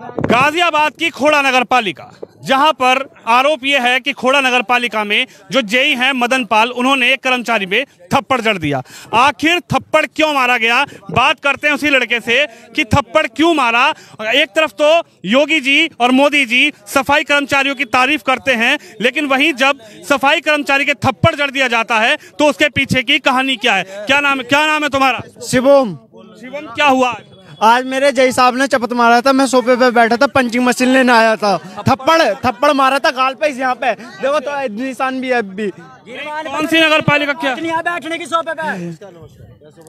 गाजियाबाद की खोड़ा नगर पालिका, जहां पर आरोप यह है कि खोड़ा नगर पालिका में जो जेई हैं मदन पाल, उन्होंने एक कर्मचारी पे थप्पड़ जड़ दिया। आखिर थप्पड़ क्यों मारा गया, बात करते हैं उसी लड़के से कि थप्पड़ क्यों मारा। एक तरफ तो योगी जी और मोदी जी सफाई कर्मचारियों की तारीफ करते हैं, लेकिन वहीं जब सफाई कर्मचारी के थप्पड़ जड़ दिया जाता है तो उसके पीछे की कहानी क्या है। क्या नाम है तुम्हारा? शिवम। शिवम, क्या हुआ आज मेरे जय साहब ने चपत मारा था, मैं सोफे पे बैठा था, पंचिंग मशीन लेने आया था, थप्पड़ मारा था गाल पे, यहाँ पे देखो तो निशान भी है अभी। कौन सी नगर पालिका? क्या बैठने की सोफे पे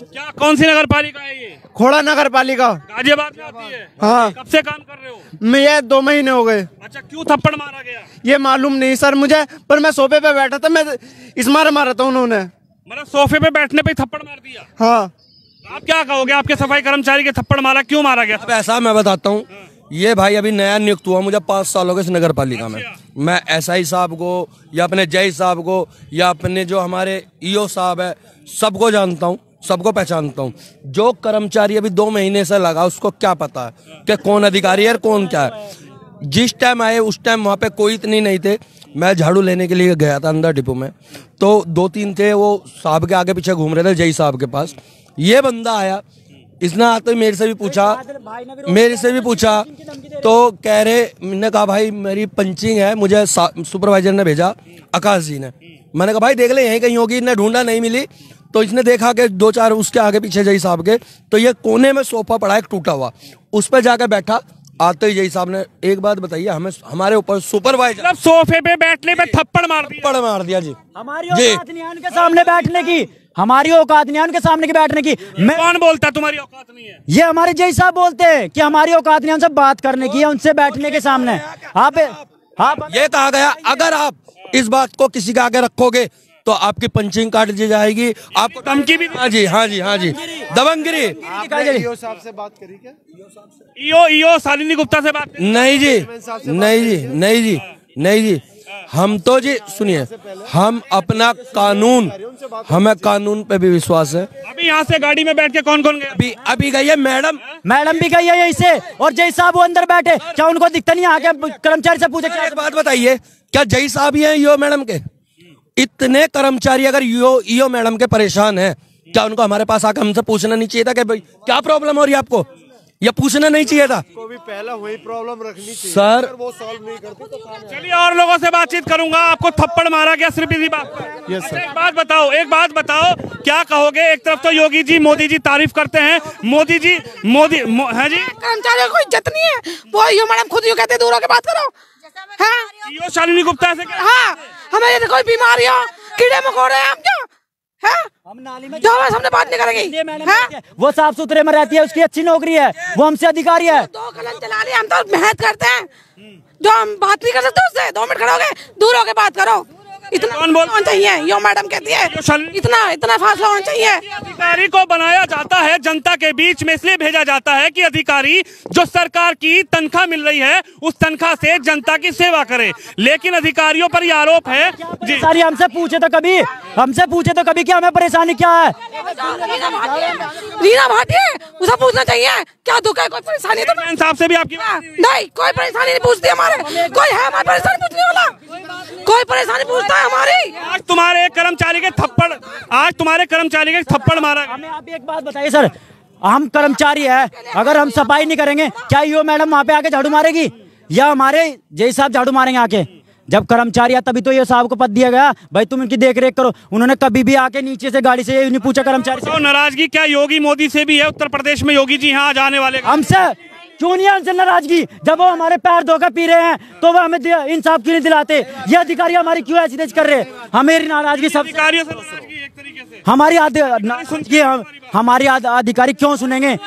क्या कौन सी नगर पालिका है ये? खोड़ा नगर पालिका गाजियाबाद में आती है। हाँ। कब से काम कर रहे हो? मैं ये 2 महीने हो गए। अच्छा, क्यों थप्पड़ मारा गया ये मालूम नहीं सर मुझे, पर मैं सोफे पे बैठा था, मैं इस मारा था उन्होंने। मतलब सोफे पे बैठने पे थप्पड़ मार दिया? हाँ। आप क्या कहोगे, आपके सफाई कर्मचारी के थप्पड़ मारा, क्यों मारा गया? अब ऐसा मैं बताता हूँ, ये भाई अभी नया नियुक्त हुआ, मुझे 5 साल हो गए इस नगर पालिका में। मैं एसआई साहब को या अपने जय साहब को या अपने जो हमारे ईओ साहब है सबको जानता हूँ, सबको पहचानता हूँ। जो कर्मचारी अभी 2 महीने से लगा उसको क्या पता है कि कौन अधिकारी है और कौन क्या है। जिस टाइम आए उस टाइम वहाँ पे कोई इतनी नहीं थे। मैं झाड़ू लेने के लिए गया था अंदर डिपो में, तो 2-3 थे, वो साहब के आगे पीछे घूम रहे थे जय साहब के पास। ये बंदा आया, इसने आते मेरे से भी पूछा तो कह रहे, मैंने कहा भाई मेरी पंचिंग है, मुझे सुपरवाइजर ने भेजा, आकाश जी ने। मैंने कहा भाई देख ले यहीं कहीं होगी, इन्हें ढूंढा नहीं मिली, तो इसने देखा कि 2-4 उसके आगे पीछे जय साहब के, तो ये कोने में सोफा पड़ा है टूटा हुआ, उस पर जाकर बैठा। आते ही जय साहब ने एक बात बताइए हमें, हमारे ऊपर सुपरवाइजर सोफे पे बैठने पे थप्पड़ मार दिया जी। हमारी औकात नहीं है उनके सामने बैठने की, हमारी औकात नहीं है उनके सामने की बैठने की। मैं कौन बोलता तुम्हारी औकात नहीं है? ये हमारे जय साहब बोलते हैं कि हमारी औकात नहीं है उनसे बात करने की, उनसे बैठने के सामने। आप ये कहा गया अगर आप इस बात को किसी के आगे रखोगे तो आपकी पंचिंग काट दी जाएगी, आपको धमकी भी। हाँ जी दबंगगिरी। ईओ साहब से बात करी क्या? ईओ शालिनी गुप्ता से बात? नहीं जी, हम तो जी सुनिए, हम अपना कानून, हमें कानून पे भी विश्वास है। अभी यहाँ से गाड़ी में बैठ के कौन गए? अभी गई है मैडम भी गई है यहीं से, और जय साहब वो अंदर बैठे, क्या उनको दिखता नहीं? आके कर्मचारी से पूछे। एक बात बताइए, क्या जय साहब ही हैं ईओ मैडम के? इतने कर्मचारी अगर ईओ मैडम के परेशान हैं, क्या उनको हमारे पास आकर हमसे पूछना नहीं चाहिए था कि भाई क्या प्रॉब्लम हो रही है आपको? या पूछना नहीं चाहिए था? को भी पहला वही प्रॉब्लम रखनी चाहिए सर। वो सॉल्व नहीं करते तो चलिए और लोगों से बातचीत करूंगा। आपको थप्पड़ मारा गया सिर्फ इसी बात पर? Yes sir. एक बात बताओ क्या कहोगे? एक तरफ तो योगी जी मोदी जी तारीफ करते हैं, मोदी है जी, कर्मचारियों को इज्जत नहीं है, वो ईओ मैडम खुद यूँ कहते दूर होकर बात करो। ईओ शालिनी गुप्ता से हाँ, हमें कोई बीमारी हो, कीड़े मकोड़े हैं, हम क्या है? हम नाली में जो हमने बात नहीं करेंगे। वो साफ सुथरे में रहती है, उसकी अच्छी नौकरी है, वो हमसे अधिकारी है। 2 कलम चला लिया, हम तो मेहनत करते हैं, जो हम बात नहीं कर सकते उससे। 2 मिनट खड़े हो गए, दूर होके बात करो। इतना होना चाहिए, यो मैडम कहती है, इतना फासला होना चाहिए। अधिकारी को बनाया जाता है जनता के बीच में, इसलिए भेजा जाता है कि अधिकारी जो सरकार की तनख्वाह मिल रही है उस तनख्वाह से जनता की सेवा करे, लेकिन अधिकारियों पर यह आरोप है जी। सारी हमसे पूछे तो कभी कि हमें परेशानी क्या है? रीना भाटिया, उसे पूछना चाहिए क्या दुख है, कोई परेशानी तो इंसाफ से भी आपकी नहीं, कोई परेशानी नहीं पूछती हमारे, कोई है हमारी परेशानी पूछने वाला? कोई परेशानी पूछता है हमारी? आज तुम्हारे कर्मचारी के थप्पड़ मारा। हमें आप एक बात बताइए सर, हम कर्मचारी है, अगर हम सफाई नहीं करेंगे क्या ईओ मैडम वहाँ पे आके झाड़ू मारेगी या हमारे जय साहब झाड़ू मारेंगे आके? जब कर्मचारी है तभी तो ये साहब को पद दिया गया, भाई तुम इनकी देख रेख करो। उन्होंने कभी भी आके नीचे से गाड़ी से ये नहीं पूछा कर्मचारी से। तो नाराजगी क्या योगी मोदी से भी है? उत्तर प्रदेश में योगी जी यहाँ आज आने वाले, हमसे क्यों नहीं हमसे नाराजगी? जब वो हमारे पैर धोकर पी रहे हैं तो वो हमें इंसाफ क्यों नहीं दिलाते? ये अधिकारी हमारी क्यों ऐसी तेज कर रहे हैं? हमें नाराजगी सब अधिकारियों से नाराजगी एक तरीके से। हमारी अधिकारी क्यों सुनेंगे?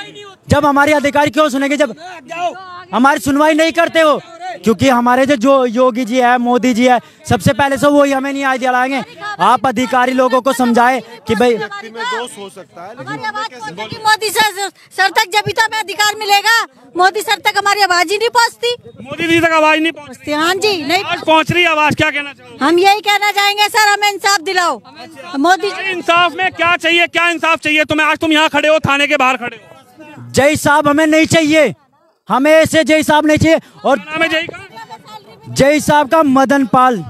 जब हमारे अधिकारी क्यों सुनेंगे जब हमारी सुनवाई नहीं करते हो? क्योंकि हमारे जो योगी जी है, मोदी जी है, सबसे पहले से वही हमें नहीं दिलाएंगे। आप अधिकारी लोगों को समझाए कि भाई दोष हो सकता है, मोदी सर तक जब तो हमें अधिकार मिलेगा। मोदी सर तक हमारी आवाज ही नहीं पहुँचती, मोदी जी तक आवाज नहीं पहुँचती। हाँ जी, नहीं पहुँच रही आवाज। क्या कहना चाहोगे? हम यही कहना चाहेंगे सर, हमें इंसाफ दिलाओ। मोदी इंसाफ में क्या चाहिए, क्या इंसाफ चाहिए तुम्हें? आज तुम यहाँ खड़े हो, थाने के बाहर खड़े हो। जय साहब हमें नहीं चाहिए, हमें ऐसे जय साहब नहीं चाहिए। और नाम है जय का? जय साहब का मदन पाल,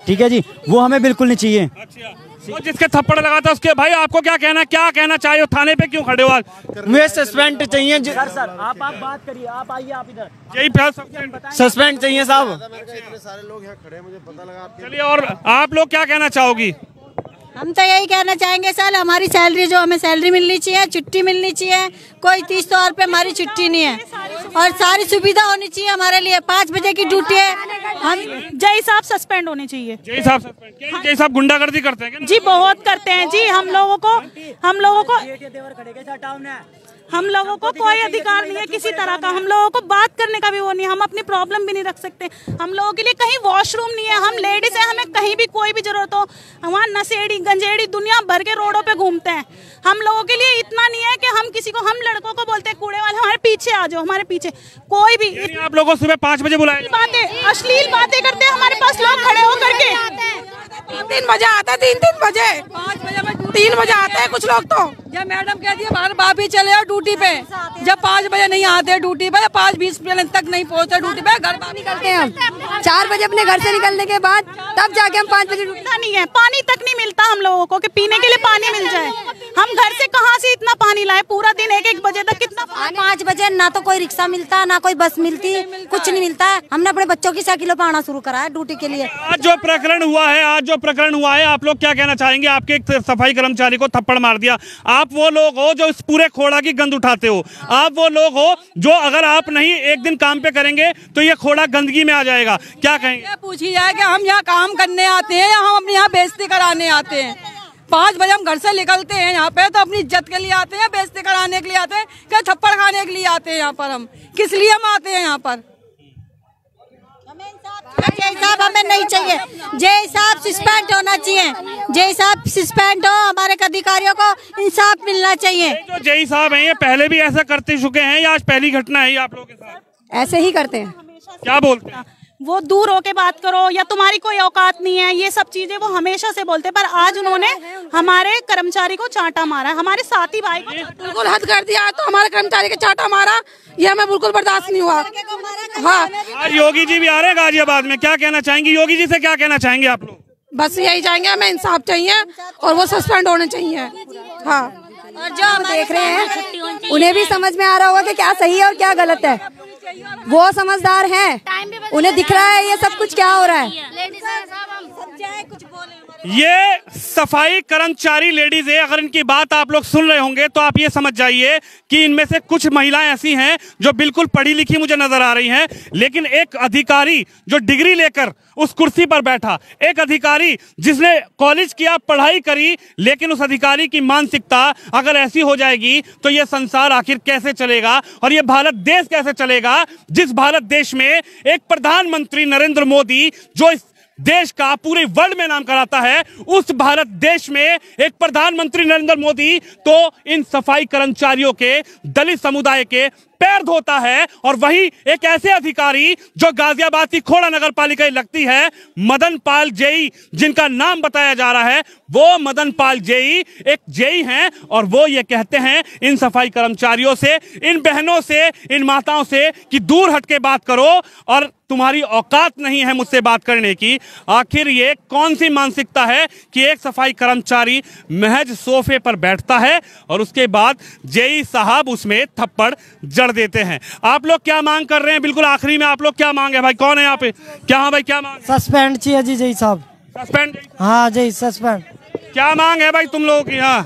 ठीक है जी, वो हमें बिल्कुल नहीं चाहिए। अच्छा, और जिसके थप्पड़ लगाता उसके भाई आपको क्या कहना चाहिए? थाने पे क्यों खड़े हो आज? मुझे सस्पेंड चाहिए। सर आप बात करिए, आप आइए, आप इधर। जय सस्पेंड चाहिए साहब। इतने सारे लोग यहाँ खड़े हैं, मुझे पता लगा। चलिए, और आप लोग क्या कहना चाहोगी? हम तो यही कहना चाहेंगे सर, हमारी सैलरी जो हमें सैलरी मिलनी चाहिए, छुट्टी मिलनी चाहिए। कोई 30 तौर पे हमारी छुट्टी नहीं है और सारी सुविधा होनी चाहिए हमारे लिए। 5 बजे की ड्यूटी है। हम जय साहब सस्पेंड होने चाहिए। जय साहब सस्पेंड? क्या जय साहब गुंडागर्दी करते हैं क्या? जी बहुत करते हैं जी। हम लोगों को कोई अधिकार नहीं है किसी तरह का। हम लोगों को बात करने का भी वो नहीं है। हम अपनी प्रॉब्लम भी नहीं रख सकते। हम लोगों के लिए कहीं वॉशरूम नहीं है। हम लेडीज हैं, हमें कहीं भी कोई भी जरूरत हो, वहाँ नशेड़ी गंजेड़ी दुनिया भर के रोडों पे घूमते हैं। हम लोगों के लिए इतना नहीं है कि हम किसी को, हम लड़कों को बोलते हैं कूड़े वाले हमारे पीछे आ जाओ, हमारे पीछे कोई भी। आप लोगों को सुबह 5 बजे बुलाया? बातें, अश्लील बातें करते हैं हमारे पास लोग खड़े होकर के। 3 बजे आता है, 3 बजे 5 बजे 3 बजे आते हैं कुछ लोग। तो जब मैडम कहती है बाहर बाप ही चले आओ ड्यूटी पे, जब 5 बजे नहीं आते ड्यूटी पे, 5:20 तक नहीं पहुंचते ड्यूटी पे, घर निकलते हैं हम 4 बजे अपने घर से निकलने के बाद, तब जाके हम 5 बजे नहीं है। पानी तक नहीं मिलता हम लोगों को कि पीने के लिए पानी मिल जाए। हम घर से कहाँ से इतना पानी लाए? पूरा दिन 1-1 बजे तक कितना? 5 बजे ना तो कोई रिक्शा मिलता, ना कोई बस मिलती, कुछ नहीं मिलता है। हमने अपने बच्चों की साइकिलों पर आना शुरू करा है ड्यूटी के लिए। आज जो प्रकरण हुआ है, आप लोग क्या कहना चाहेंगे? आपके एक सफाई कर्मचारी को थप्पड़ मार दिया। आप वो लोग हो जो इस पूरे खोड़ा की गंद उठाते हो। आप वो लोग हो जो अगर आप नहीं एक दिन काम पे करेंगे तो ये खोड़ा गंदगी में आ जाएगा। क्या कहेंगे? पूछी जाए कि हम यहाँ काम करने आते हैं या हम अपने यहाँ बेइज्जती कराने आते हैं? 5 बजे हम घर से निकलते हैं यहाँ पे तो अपनी इज्जत के लिए आते हैं, बेइज्जती कराने के लिए आते हैं, क्या थप्पड़ खाने के लिए आते हैं यहाँ पर? हम किस लिए हम आते हैं यहाँ पर? जय साहब हमें नहीं चाहिए। जय साहब सस्पेंड होना चाहिए। जय साहब सस्पेंड हो। हमारे अधिकारियों को इंसाफ मिलना चाहिए। जो जय साहब हैं ये पहले भी ऐसा करते चुके हैं या आज पहली घटना है ये आप लोगों के साथ? ऐसे ही करते हैं। क्या बोलते हैं? वो दूर होके बात करो या तुम्हारी कोई औकात नहीं है, ये सब चीजें वो हमेशा से बोलते हैं। पर आज उन्होंने हमारे कर्मचारी को चांटा मारा, हमारे साथी भाई को बिल्कुल हद कर दिया। तो हमारे कर्मचारी के चांटा मारा, ये हमें बिल्कुल बर्दाश्त नहीं हुआ। हाँ, आज योगी जी भी आ रहे हैं गाजियाबाद में, क्या कहना चाहेंगे? योगी जी से क्या कहना चाहेंगे आप लोग? बस यही चाहेंगे, हमें इंसाफ चाहिए और वो सस्पेंड होने चाहिए। हाँ, और जो हम देख रहे हैं उन्हें भी समझ में आ रहा होगा कि क्या सही है और क्या गलत है। वो समझदार हैं, उन्हें दिख रहा है ये सब कुछ क्या हो रहा है। ये सफाई कर्मचारी लेडीज है। अगर इनकी बात आप लोग सुन रहे होंगे तो आप ये समझ जाइए कि इनमें से कुछ महिलाएं ऐसी हैं जो बिल्कुल पढ़ी लिखी मुझे नजर आ रही हैं, लेकिन एक अधिकारी जो डिग्री लेकर उस कुर्सी पर बैठा, एक अधिकारी जिसने कॉलेज किया, पढ़ाई करी, लेकिन उस अधिकारी की मानसिकता अगर ऐसी हो जाएगी तो ये संसार आखिर कैसे चलेगा और ये भारत देश कैसे चलेगा, जिस भारत देश में एक प्रधानमंत्री नरेंद्र मोदी जो इस देश का पूरे वर्ल्ड में नाम कराता है, उस भारत देश में एक प्रधानमंत्री नरेंद्र मोदी तो इन सफाई कर्मचारियों के, दलित समुदाय के पैर धोता है। और वही एक ऐसे अधिकारी जो गाजियाबाद की खोड़ा नगर पालिका लगती है, मदन पाल जेई, जिनका नाम बताया जा रहा है, वो मदन पाल जेई एक जेई हैं और वो ये कहते हैं इन सफाई कर्मचारियों से, इन बहनों से, इन माताओं से कि दूर हट के बात करो और तुम्हारी औकात नहीं है मुझसे बात करने की। आखिर ये कौन सी मानसिकता है कि एक सफाई कर्मचारी महज सोफे पर बैठता है और उसके बाद जेई साहब उसमें थप्पड़ जड़ देते हैं? आप लोग क्या मांग कर रहे हैं? बिल्कुल आखिरी में आप लोग क्या मांग है भाई? कौन है यहाँ पे? क्या? हाँ भाई, क्या मांग? सस्पेंड चाहिए जी जय साहब। सस्पेंड? हाँ जी सस्पेंड। क्या मांग है भाई तुम लोगों की? हाँ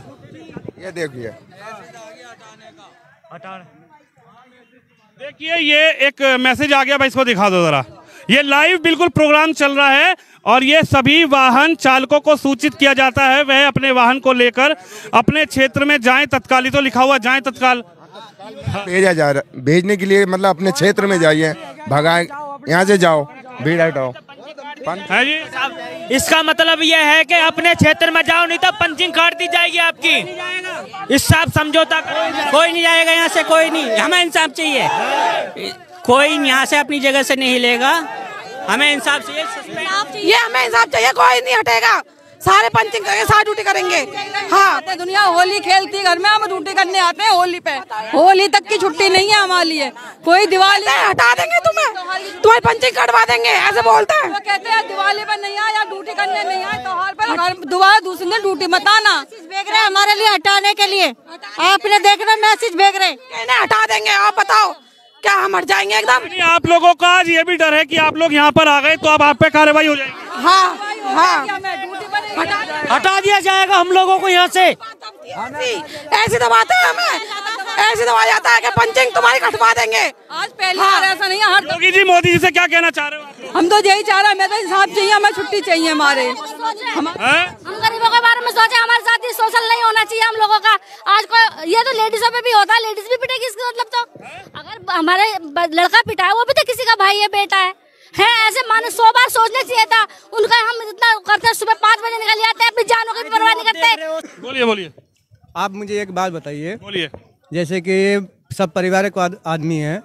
ये देखिए, देखिए ये एक मैसेज आ गया भाई, इसको दिखा दो जरा। ये लाइव बिल्कुल प्रोग्राम चल रहा है और ये सभी वाहन चालकों को सूचित किया जाता है वह अपने वाहन को लेकर अपने क्षेत्र में जाएं तत्काल। तो लिखा हुआ जाएं तत्काल भेजा जा रहा, भेजने के लिए मतलब अपने क्षेत्र में जाइए, भगाए यहाँ से जाओ, भीड़ हटाओ है जी। इसका मतलब यह है कि अपने क्षेत्र में जाओ, नहीं तो पंचिंग काट दी जाएगी आपकी। इस साफ समझौता कोई नहीं जाएगा यहाँ से, कोई नहीं। हमें इंसाफ चाहिए, कोई यहाँ से अपनी जगह से नहीं हिलेगा, हमें इंसाफ चाहिए। ये हमें इंसाफ चाहिए, कोई नहीं हटेगा। सारे पंचिंग करेंगे, सारे ड्यूटी करेंगे। हाँ, दुनिया होली खेलती है घर में, हम ड्यूटी करने आते हैं होली पे। होली तक की छुट्टी नहीं है हमारे लिए। कोई दिवाली हटा देंगे तुम्हारी पंचिंग कटवा देंगे, ऐसे बोलते हैं। वो कहते हैं दिवाली पर नहीं आया, ड्यूटी करने नहीं आए, त्योहार पर दोबारा दूसरे दिन ड्यूटी मत आना। भेज रहे हमारे लिए हटाने के लिए, आपने देखना मैसेज भेज रहे। हटा देंगे, आप बताओ क्या हम हट जाएंगे एकदम? आप लोगों का आज ये भी डर है कि आप लोग यहाँ पर आ गए तो अब आप पे कार्रवाई हो जाएगी। हाँ हाँ, हटा दिया जाएगा हम लोगों को यहाँ से। ऐसी दबाते हैं हमें, ऐसी दबा जाता है कि पंचिंग तुम्हारी कटवा देंगे। आज पहली बार ऐसा नहीं है। योगी जी मोदी जी से क्या कहना चाह रहे हो आप? हम तो यही चाह रहे हैं, मैं तो इंसाफ चाहिए, हमें छुट्टी चाहिए हमारे। हम गरीबों के बारे में सोचे, हमारे साथ ये सोशल नहीं होना चाहिए हम लोगों का। आज को ये तो लेडीजों पे भी होता है, लेडीज भी पिटेगी इसका मतलब। तो अगर हमारे लड़का पिटा है वो भी तो किसी का भाई है, बेटा है ऐसे मानो 100 बार सोचना चाहिए था उनका। हम इतना करते हैं, सुबह 5 बजे निकल जाते हैं, अपनी जानों की परवाह नहीं करते। बोलिए बोलिए, आप मुझे एक बात बताइए। बोलिए। जैसे कि सब पारिवारिक आदमी हैं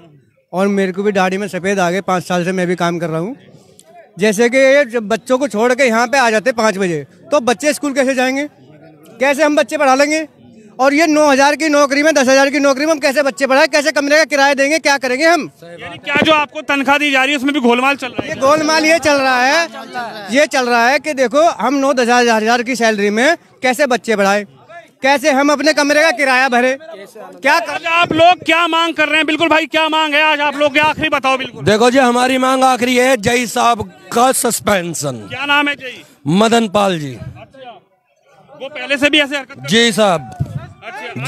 और मेरे को भी दाढ़ी में सफ़ेद आ गए, 5 साल से मैं भी काम कर रहा हूँ। जैसे कि जब बच्चों को छोड़ के यहाँ पे आ जाते 5 बजे, तो बच्चे स्कूल कैसे जाएंगे, कैसे हम बच्चे पढ़ा लेंगे? और ये 9,000 की नौकरी में, 10,000 की नौकरी में हम कैसे बच्चे पढ़ाए, कैसे कमरे का किराया देंगे, क्या करेंगे हम? यानी क्या जो आपको तनख्वाह दी जा रही है उसमें भी गोलमाल चल रहा है? ये गोलमाल ये चल रहा है कि देखो हम 9-10 हज़ार की सैलरी में कैसे बच्चे पढ़ाए, कैसे हम अपने कमरे का किराया भरे, क्या कर? आप लोग क्या मांग कर रहे हैं? बिल्कुल भाई, क्या मांग है आज आप लोग की? आखिरी बताओ। बिल्कुल देखो जी, हमारी मांग आखिरी है जय साहब का सस्पेंशन। क्या नाम है जय? मदन पाल जी। वो पहले से भी ऐसे हरकत? जी साहब,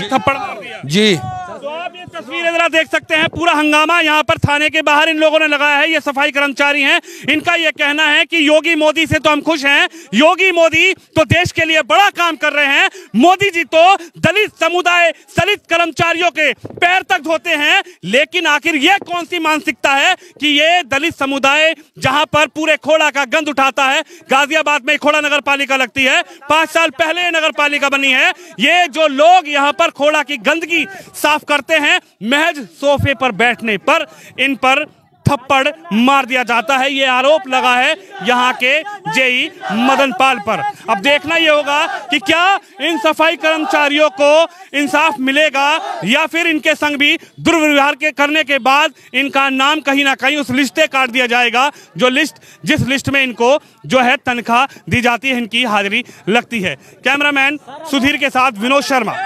थप्पड़ मार दिया जी। तो आप ये तस्वीरें जरा देख सकते हैं, पूरा हंगामा यहाँ पर थाने के बाहर इन लोगों ने लगाया है। ये सफाई कर्मचारी हैं, इनका ये कहना है कि योगी मोदी से तो हम खुश हैं, योगी मोदी तो देश के लिए बड़ा काम कर रहे हैं, मोदी जी तो दलित समुदाय, दलित कर्मचारियों के पैर तक धोते हैं। लेकिन आखिर ये कौन सी मानसिकता है कि ये दलित समुदाय जहां पर पूरे खोड़ा का गंद उठाता है? गाजियाबाद में खोड़ा नगर पालिका लगती है, 5 साल पहले ये नगर पालिका बनी है। ये जो लोग यहाँ पर खोड़ा की गंदगी साफ करते हैं, महज सोफे पर बैठने पर इन पर थप्पड़ मार दिया जाता है। ये आरोप लगा है यहाँ के जेई मदन पाल पर। अब देखना ये होगा कि क्या इन सफाई कर्मचारियों को इंसाफ मिलेगा या फिर इनके संग भी दुर्व्यवहार के करने के बाद इनका नाम कहीं ना कहीं उस लिस्ट से काट दिया जाएगा, जिस लिस्ट में इनको जो है तनख्वाह दी जाती है, इनकी हाजिरी लगती है। कैमरामैन सुधीर के साथ विनोद शर्मा।